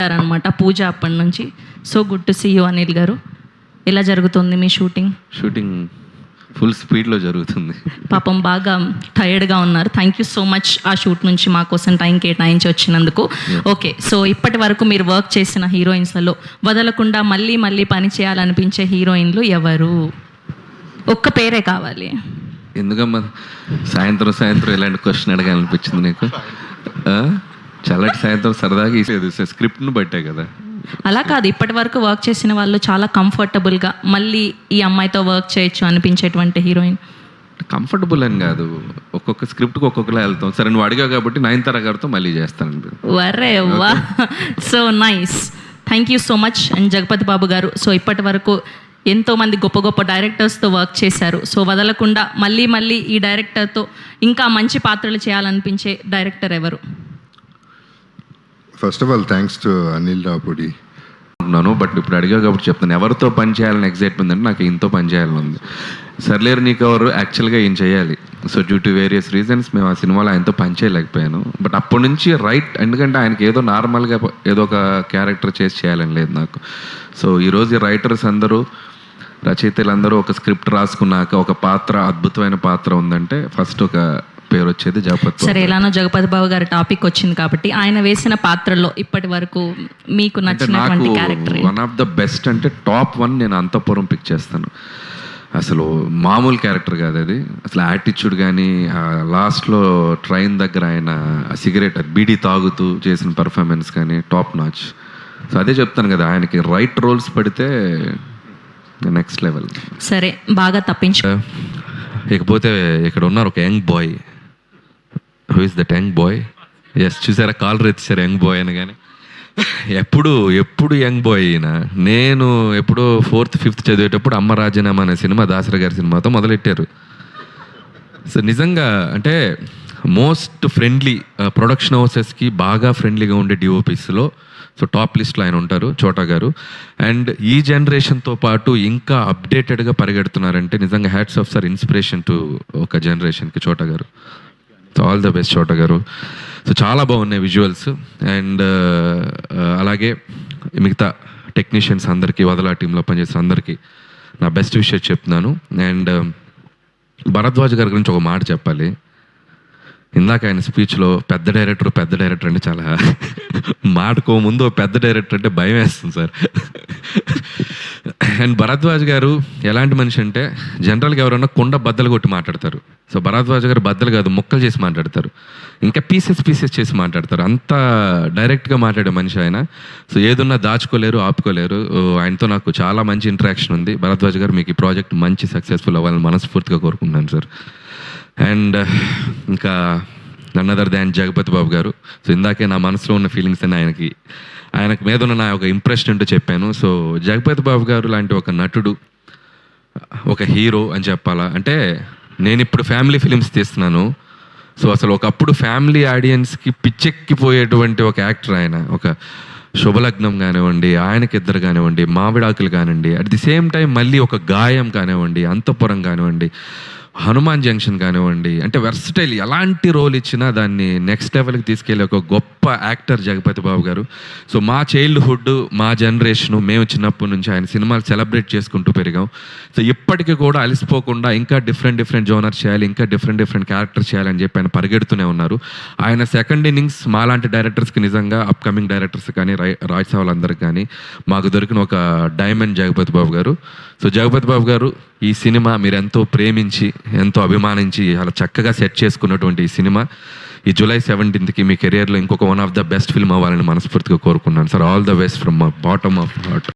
ఉంటారనమాట పూజ అప్పటి నుంచి. So good to see you Anil garu. ఎలా జరుగుతుంది మీ షూటింగ్? షూటింగ్ ఫుల్ స్పీడ్లో జరుగుతుంది. పాపం బాగా టైర్డ్గా ఉన్నారు. థ్యాంక్ యూ సో మచ్ ఆ షూట్ నుంచి మా కోసం టైం కేటాయించి వచ్చినందుకు. ఓకే, సో ఇప్పటి వరకు మీరు వర్క్ చేసిన హీరోయిన్స్లలో వదలకుండా మళ్ళీ మళ్ళీ పని చేయాలనిపించే హీరోయిన్లు ఎవరు? ఒక్క పేరే కావాలి. ఎందుకమ్మా సాయంత్రం సాయంత్రం ఇలాంటి క్వశ్చన్ అడగాలనిపించింది నీకు? చల్లటి సాయంత్రం సరదాగా ఇసేది స్క్రిప్ట్ను బట్టే కదా. అలా కాదు, ఇప్పటి వరకు వర్క్ చేసిన వాళ్ళు చాలా కంఫర్టబుల్గా మళ్ళీ ఈ అమ్మాయితో వర్క్ చేయొచ్చు అనిపించేటువంటి హీరోయిన్. కంఫర్టబుల్ అని కాదు, ఒక్కొక్క స్క్రిప్ట్కి ఒక్కొక్కలా వెళ్తాం. సరే నువ్వు అడిగావు కాబట్టి నయనతార గారితో మళ్ళీ చేస్తాను. వరే వా, so nice. Thank you so much. And Jagapathi Babu గారు, సో ఇప్పటి వరకు ఎంతోమంది గొప్ప గొప్ప డైరెక్టర్స్తో వర్క్ చేశారు. సో వదలకుండా మళ్ళీ మళ్ళీ ఈ డైరెక్టర్తో ఇంకా మంచి పాత్రలు చేయాలనిపించే డైరెక్టర్ ఎవరు? First of all thanks to Anil Ravipudi. But ఇప్పుడు అడిగా కాబట్టి చెప్తాను, ఎవరితో పని చేయాలని ఎగ్జైట్మెంట్ అంటే నాకు ఇంతో పని చేయాలని ఉంది. సర్లేరు నీకు ఎవరు యాక్చువల్గా ఏం చేయాలి. So due to various reasons మేము ఆ సినిమాలో ఆయనతో పని చేయలేకపోయాను. బట్ అప్పటి నుంచి రైట్, ఎందుకంటే ఆయనకి ఏదో నార్మల్గా ఏదో ఒక క్యారెక్టర్ చేసి చేయాలని లేదు నాకు. సో ఈరోజు ఈ రైటర్స్ అందరూ, రచయితలందరూ ఒక స్క్రిప్ట్ రాసుకున్నాక ఒక పాత్ర, అద్భుతమైన పాత్ర ఉందంటే ఫస్ట్ ఒక పేరు వచ్చేది జగపతి. సరే, ఎలానో జగపతి బాబు గారి టాపిక్ వచ్చింది కాబట్టి ఆయన వేసిన పాత్రలో ఇప్పటి వరకు మీకు నచ్చినటువంటి character? One of the best అంటే టాప్ 1 నేను అంతఃపురం పిక్ చేస్తాను. అసలు మామూలు క్యారెక్టర్ కాదు అది. అసలు యాటిట్యూడ్ కానీ, లాస్ట్లో ట్రైన్ దగ్గర ఆయన సిగరెట్ బీడీ తాగుతూ చేసిన పర్ఫార్మెన్స్ కానీ టాప్ నాచ్. సో అదే చెప్తాను కదా, ఆయనకి రైట్ రోల్స్ పడితే నెక్స్ట్ లెవెల్. సరే, బాగా తప్పించు. ఇకపోతే ఇక్కడ ఉన్నారు ఒక young boy. Who is that young boy? Yes, చూసారా కాలర్ ఎత్తిసారు యంగ్ బాయ్ అని. కానీ ఎప్పుడు యంగ్ బాయ్ అయినా, నేను ఎప్పుడో 4th 5th చదివేటప్పుడు అమ్మ రాజీనామా అనే సినిమా దాసరి గారి సినిమాతో మొదలెట్టారు. సో నిజంగా అంటే మోస్ట్ ఫ్రెండ్లీ ప్రొడక్షన్ హౌసెస్కి బాగా ఫ్రెండ్లీగా ఉండే డిఓపీస్లో సో టాప్ లిస్ట్లో ఆయన ఉంటారు, చోటా గారు. అండ్ ఈ జనరేషన్తో పాటు ఇంకా అప్డేటెడ్గా పరిగెడుతున్నారంటే నిజంగా hats off sir, inspiration to ఒక జనరేషన్కి చోటా గారు. సో ఆల్ ద బెస్ట్ చోటా గారు. సో చాలా బాగున్నాయి విజువల్స్. అండ్ అలాగే మిగతా టెక్నీషియన్స్ అందరికీ, వదలా టీంలో పనిచేసిన అందరికీ నా బెస్ట్ విషయం చెప్తున్నాను. అండ్ భరద్వాజ్ గారి గురించి ఒక మాట చెప్పాలి. ఇందాక ఆయన స్పీచ్లో పెద్ద డైరెక్టర్ అంటే చాలా మాటకో ముందు పెద్ద డైరెక్టర్ అంటే భయం వేస్తుంది సార్. అండ్ భరద్వాజ్ గారు ఎలాంటి మనిషి అంటే, జనరల్గా ఎవరన్నా కుండ బద్దలు కొట్టి మాట్లాడతారు. సో భరద్వాజ్ గారు బద్దలు కాదు, ముక్కలు చేసి మాట్లాడతారు, ఇంకా పీసెస్ చేసి మాట్లాడతారు. అంత డైరెక్ట్గా మాట్లాడే మనిషి ఆయన. సో ఏదున్నా దాచుకోలేరు, ఆపుకోలేరు. ఆయనతో నాకు చాలా మంచి ఇంటరాక్షన్ ఉంది. భరద్వాజ్ గారు, మీకు ఈ ప్రాజెక్ట్ మంచి సక్సెస్ఫుల్ అవ్వాలని మనస్ఫూర్తిగా కోరుకుంటున్నాను సార్. అండ్ ఇంకా none other than Jagapathi Babu గారు. సో ఇందాకే నా మనసులో ఉన్న ఫీలింగ్స్ అని ఆయనకు మీద ఉన్న నా ఒక ఇంప్రెషన్ అంటూ చెప్పాను. సో జగపతి బాబు గారు లాంటి ఒక నటుడు, ఒక హీరో అని చెప్పాలా అంటే, నేను ఇప్పుడు ఫ్యామిలీ ఫిలిమ్స్ తీస్తున్నాను. సో అసలు ఒకప్పుడు ఫ్యామిలీ ఆడియన్స్కి పిచ్చెక్కిపోయేటువంటి ఒక యాక్టర్ ఆయన. ఒక శుభలగ్నం కానివ్వండి, ఆయనకిద్దరు కానివ్వండి, మావిడాకులు కానివ్వండి, అట్ ది సేమ్ టైం మళ్ళీ ఒక గాయం కానివ్వండి, అంతఃపురం కానివ్వండి, హనుమాన్ జంక్షన్ కానివ్వండి, అంటే వెర్సటైల్ ఎలాంటి రోల్ ఇచ్చినా దాన్ని నెక్స్ట్ లెవెల్కి తీసుకెళ్ళే ఒక గొప్ప యాక్టర్ జగపతి బాబు గారు. సో మా చైల్డ్హుడ్, మా జనరేషను, మేము చిన్నప్పటి నుంచి ఆయన సినిమాలు సెలబ్రేట్ చేసుకుంటూ పెరిగాం. సో ఇప్పటికీ కూడా అలసిపోకుండా ఇంకా డిఫరెంట్ జోనర్స్ చేయాలి, ఇంకా డిఫరెంట్ క్యారెక్టర్స్ చేయాలని చెప్పి ఆయన పరిగెడుతూనే ఉన్నారు. ఆయన సెకండ్ ఇన్నింగ్స్ మాలాంటి డైరెక్టర్స్కి, నిజంగా అప్కమింగ్ డైరెక్టర్స్ కానీ, రాజ్ వాళ్ళందరికీ కానీ మాకు దొరికిన ఒక డైమండ్ జగపతి బాబు గారు. సో జగపతి బాబు గారు, ఈ సినిమా మీరు ఎంతో ప్రేమించి, ఎంతో అభిమానించి అలా చక్కగా సెట్ చేసుకున్నటువంటి ఈ సినిమా ఈ July 17th మీ కెరియర్లో ఇంకొక one of the best film అవ్వాలని మనస్ఫూర్తిగా కోరుకున్నాను sir. All the best from my bottom of heart.